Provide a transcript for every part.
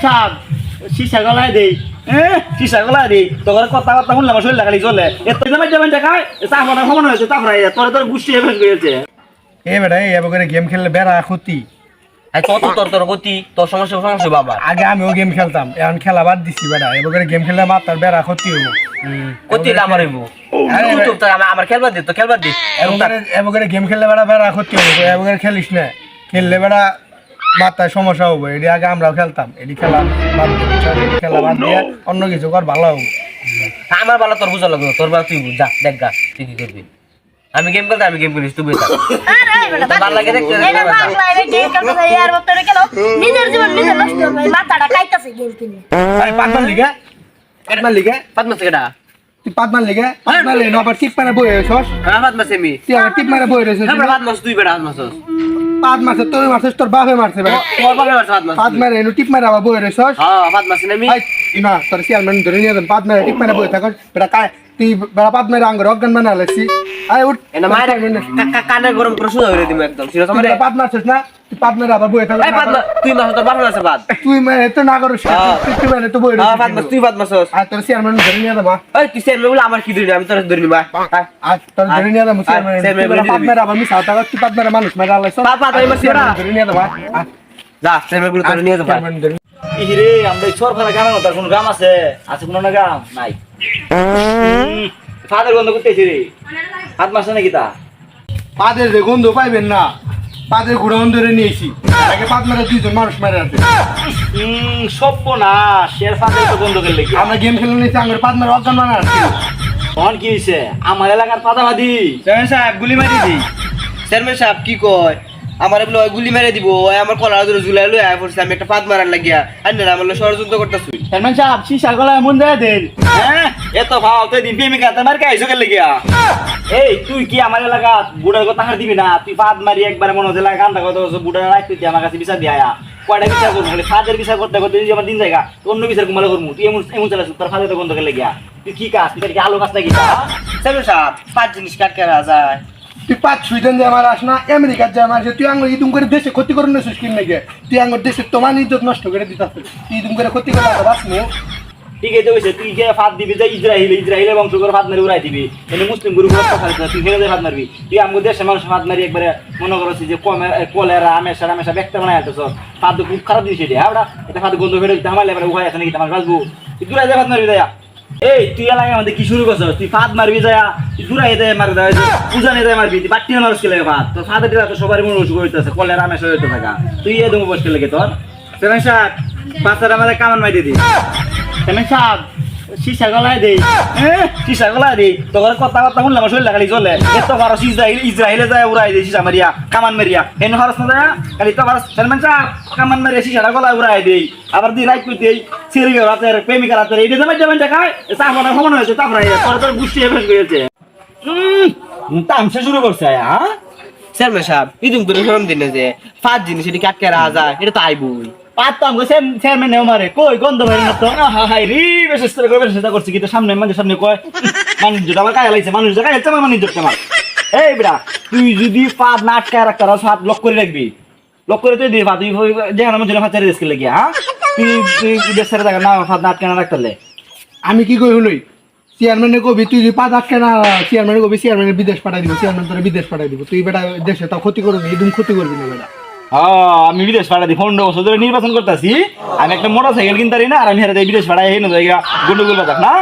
সাপ সিসা গলায় দেই সিসা গলায় দেই তোর কথা কথা শুনলে আমার শরীর লাগালি চলে এত জমা জমা দেখায় চাপড়া সমান হয়েছে তারপরে তোর তোর গুষ্টি ফেস হয়েছে এ বেটা এবার করে গেম খেললে বেড়া ক্ষতি তোর গতি তোর সমস্যা বাবা আগে আমিও গেম খেলতাম এখন খেলা বাদ দিছি বেটা এবার করে গেম খেললে মাথার বেড়া ক্ষতি হইব গতি আমার হইব আমার খেলবার দি তো খেলবার দি এবার করে গেম খেললে বেড়া বেড়া ক্ষতি হইব এবার করে খেলিস না খেললে বেড়া মাথায় সমস্যা হবো এটি আগে আমরাও খেলতাম এটি খেলা বাদ খেলা বাদ দিয়ে অন্য কিছু কর ভালো হবো আমার ভালো তোর বুঝা লাগবে তোর ভালো তুই বুঝ যা দেখ গা তুই কি করবি আমি গেম খেলতে আমি গেম খেলিস তুই বুঝা ভালো লাগে দেখতে নিজের জীবন নিজে নষ্ট হবে মাথাটা খাইতেছে গেম কিনে পাঁচবার লিগে পাঁচবার লিগে পাঁচ মাস কেটা তুই পাঁচবার লিগে পাঁচবার লিগে আবার টিপ মারে বই রয়েছস পাঁচ মাস আমি তুই আবার টিপ মারে বই রয়েছস পাঁচ মাস তুই বেড়া পাঁচ মাস 5 মাসে তুই মারছিস তোর বাপে মারছে বেটা তোর বাবা মাস 5 মাস 5 মারে এনু টিপ মারে আবার বই রয়েছস হ্যাঁ 5 মাস আমি ইনা তোর চেয়ারম্যান ধরে নিয়ে দেন 5 মারে টিপ মারে বই থাকস বেটা কায় তুই বেটা 5 মারে আঙ্গুর অজ্ঞান বানালেছি আয় উঠ এনা মায়ের কানে গরম করে শুধু হইরে দিমু একদম সিরিয়াস আমারে 5 মারছিস না তুই 5 মারে আবার বই থাকস এই 5 মাস তুই মাস তোর বাবা মাসে বাদ তুই মারে তো না করিস তুই মারে তো বই রয়েছস হ্যাঁ 5 মাস তুই 5 মাস আর তোর চেয়ারম্যান ধরে নিয়ে দেবা এই তুই সের বলে আমার কি ধরি আমি তোর ধরি নিবা আর তোর ধরে নিয়ে দেবা চেয়ারম্যান 5 মারে আবার মিছা টাকা তুই 5 মারে মানুষ মারে আলাইছ পাপা তুই মাস ধরে নিয়ে দেবা যা সের বলে তোর নিয়ে যাবা ইরে আমরা সরকার গ্রামে তার কোন গ্রাম আছে আছে কোন না গ্রাম নাই ফাদার বন্ধ করতেছি রে হাত মাসে নাকি তা পাদের যে গন্ধ পাইবেন না পাদের ঘুরান ধরে নিয়েছি আগে 5 মারে দুইজন মানুষ মারে আছে সপ্প না শের ফাদার তো বন্ধ করলে কি আমরা গেম খেলে নিয়েছি আঙ্গুর 5 মারে অজ্ঞান বানা আছে তখন কি হয়েছে আমার এলাকার ফাদাবাদি চেয়ারম্যান সাহেব গুলি মারি দি চেয়ারম্যান সাহেব কি কয় আমার বলে গুলি মেরে দিব ওই আমার কলার ধরে ঝুলাই লই আয় পড়ছে আমি একটা পাত মারার লাগিয়া আন্না আমার ষড়যন্ত্র করতেছি চেয়ারম্যান সাহেব সিসা গলায় মন দেয় দেন হ্যাঁ এত ভাও তুই দিন প্রেমিকা তোমার কে আইসো গেলে গিয়া এই তুই কি আমার এলাকা বুড়ার কথা হার দিবি না তুই পাত মারি একবার মনে হচ্ছে লাগা কান্দা কথা বুড়া রাখতে তুই আমার কাছে বিচার দিয়া কয়টা বিচার করবো মানে ফাদের বিচার করতে করতে যদি আমার দিন জায়গা অন্য বিচার কুমালে করবো তুই এমন এমন চালাস তোর ফাদের তো বন্ধ গেলে গিয়া তুই কি কাজ তুই কি আলো কাজ নাকি চেয়ারম্যান সাহেব 5 জিনিস কাট করা যায় তুই 5 সুইডেন যে আমার আসনা আমেরিকার যে আমার তুই আঙ্গুর ইদুম করে দেশে ক্ষতি করে নিছিস কিন নাকি তুই আঙ্গুর দেশে তোমার ইজ্জত নষ্ট করে দিতাস তুই ইদুম করে ক্ষতি করে বাস নে ঠিক আছে হইছে তুই যে ফাদ দিবি যে ইসরায়েলের বংশ করে ফাদ মারি উড়াই দিবি এনে মুসলিম গুরু কথা খালি তুই ফেলে দে ফাদ মারবি তুই আমগো দেশে মানুষ ফাদ মারি একবারে মনে করছিস যে কলেরা আমেশা ব্যক্ত বানায় আইতেছ ফাদ খুব খারাপ জিনিস এটা হাওড়া এটা ফাদ গন্ধ ফেলে দিতে আমার এবারে উহাই আছে নাকি তোমার বাসবু তুই দূরে যা ফাদ মারবি দয়া এই তুই এলাকায় আমাদের কি শুরু করছিস তুই ফাদ মারবি যায় তুই দূরে যেতে মারবি যায় পূজানে যায় মারবি তুই বাট্টি মানুষ কে লাগে ফাদ তো ফাদের তো সবারই মনে অসুখ হইতেছে কলেরা আমেশা হইতে থাকা তুই এ দমে বসকে লাগে তোর সেভেন সাত পাঁচটা আমাদের কামান মাইতে দি চেয়ারম্যান সাহেব সিসা গলায় দেই সিসা গলায় দেই তোর কথা কথা শুনলে আমার শরীর লাগালি চলে এত ভারত ইসরায়েলে যায় উড়াই দেয় সিসা মারিয়া কামান মারিয়া হেন খরচ না যায় খালি তো ভারত চেয়ারম্যান সাহেব কামান মারিয়া সিসাটা গলায় উড়াই দেই আবার দিন রাত করতে সিরিগে রাতের প্রেমিকা রাতের এইটা জমা জমা দেখায় চাপড়া সমান হয়েছে তারপরে তোর তোর গুষ্টি ফেস হয়েছে তামসা শুরু করছে হ্যাঁ চেয়ারম্যান সাহেব ইদুম করে শরম দিনে যে 5 জিনিস এটি কাট করা যায় এটা তো আইবই পারতাম গো চেয়ারম্যান নেও মারে কই গন্ধ বের না তো হাই রে বিশেষ করে চেষ্টা করছি কিন্তু সামনে মানুষের সামনে কয় মানুষ যেটা আমার কাছে লাইছে মানুষ জায়গায় যাচ্ছে আমার মানুষ যাচ্ছে আমার এই বিরা তুই যদি পাদ না আটকায় রাখতে পারো হাত লক করে রাখবি লক করে তুই দিবি তুই যেখানে মধ্যে ফাঁচারে রেস্কে লেগে হ্যাঁ তুই দেশের জায়গা না হাত না আটকায় না রাখতে আমি কি কই হলই চেয়ারম্যানে কবি তুই 5 আটকে না চেয়ারম্যানে কবি চেয়ারম্যানে বিদেশ পাঠাই দিব চেয়ারম্যান তোরে বিদেশ পাঠাই দিব তুই বেটা দেশে তো ক্ষতি করবি একদম ক্ষতি করবি না বেটা আমি বিদেশ পাঠাই দিই 15 বছর ধরে নির্বাচন করতেছি আমি একটা মোটরসাইকেল কিনতে পারি না আর আমি হেরে যাই বিদেশ পাঠাই হেন জায়গা গন্ডগোল বাজাক না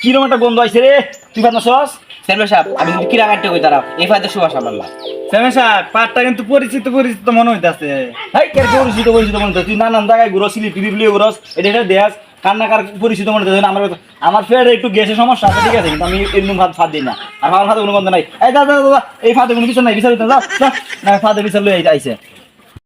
কিরম একটা গন্ধ আইছে রে তুই বাদ না সস চেয়ারম্যান সাহেব আমি যদি কিরা কাটতে কই তারা এই ফায়দা সুবাস আমার না চেয়ারম্যান সাহেব পাটটা কিন্তু পরিচিত মনে হইতাছে হাই কে পরিচিত মনে হইতাছে তুই নানান জায়গায় ঘুরছিলি টিভি ঘুরস এটা দেখ কান্নাকার পরিচিত মনে হইতাছে আমার ফের একটু গ্যাসের সমস্যা আছে ঠিক আছে কিন্তু আমি এরকম ফাদ দিই না আর আমার ফাদে কোনো গন্ধ নাই এই দাদা এই ফাদে কোনো বিচার নাই বিচার না ফাদে বিচার লই আইছে